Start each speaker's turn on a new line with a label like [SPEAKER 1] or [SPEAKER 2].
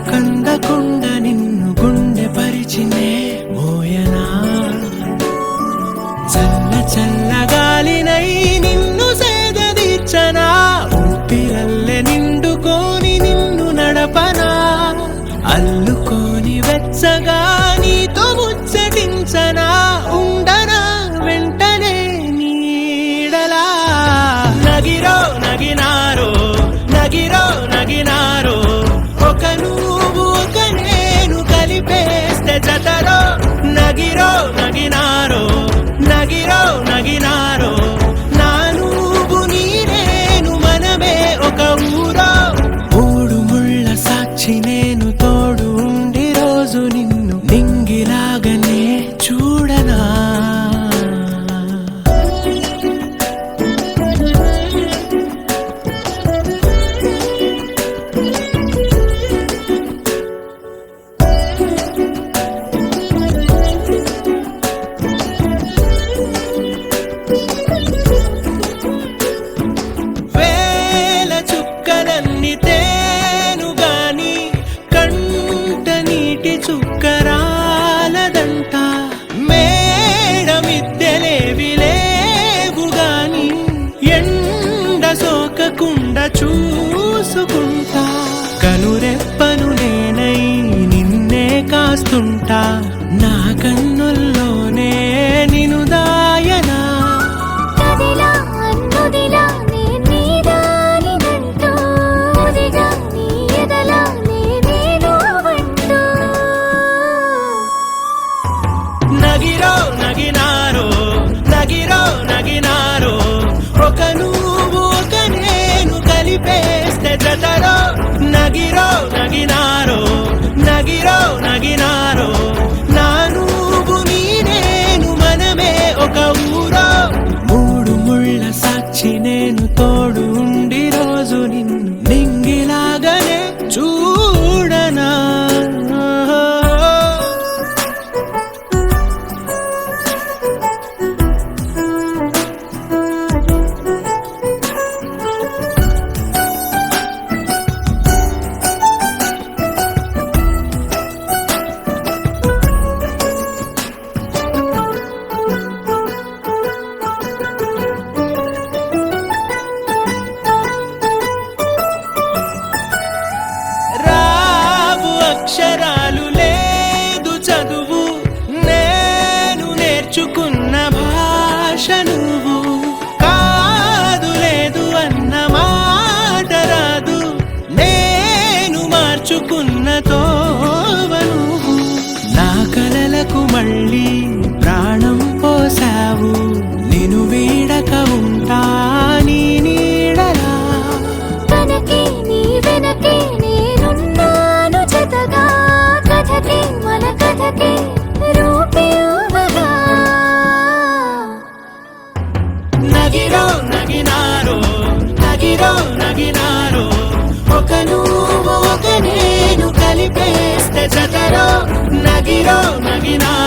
[SPEAKER 1] కందకుండా నిన్ను గుండె పరిచినే మోయనా చల్ల చల్లగాలినై నిన్ను సేదదీర్చనా ఊపిరల్లె నిండుకోని నిన్ను నడపనా అల్లుకోని వెచ్చగా నీతో ముచ్చటించనా ఉండనా వెంటనే నీడలా నగిరో నగినారో నగిరో నగినారో ఒక నువ్వు ఒక నేను కలిపేస్తే జతరో నగిరో నగినారో నగిరో నగినారో నా నువ్వు నీ నేను మనమే ఒక ఊరో మూడు ముళ్ళ సాక్షి నేను తోడు ఉండి రోజు నిన్ను నింగిలాగనే చూడనా వేల చుక్కలన్నీ తేను గాని కంట నీటి చుక్కరాలదంట మేడ మిద్దెలేవి లేవు గాని ఎండ సోకకుండా చూసుకుంటా కనురెప్పను నేనై నిన్నే కాస్తుంటా నా కన్నుల్లోనే నిను దాయనా
[SPEAKER 2] నదిలా అన్నుదిలా నే నీదానిదంటూ ఉదిగా నీ ఎదలా నేను వంటూ
[SPEAKER 1] నగిరో నగినారో నగిరో నగినారో ఒక నువ్వు ఒక నేను కలిపేస్తే జతరో నగిరో నగినారో నగిరో నగినారో నా నువ్వు నీ నేను మనమే ఒక ఊరో మూడు ముళ్ళ సాక్షి నేను తోడు ఉండి రోజు నిన్ను నింగిలాగనే చూడనా రావు అక్షరాలు లేదు చదువు నేను నేర్చుకున్న భాష నువ్వు కాదు లేదు అన్న మాట రాదు నేను మార్చుకున్న తోవ నువ్వు నా కలలకు మళ్ళీ ప్రాణం పోసావు నిన్ను వీడక ఉంటా నీ నీడలా
[SPEAKER 2] కనకే నీ వెనకే నేనున్నాను జతగా కథకే మన కథకే రూపివ్వగా
[SPEAKER 1] నగిరో నగినారో నగిరో నగినారో ఒక నువ్వు ఒక నేను కలిపేస్తే జతరో నగిరో నగినారో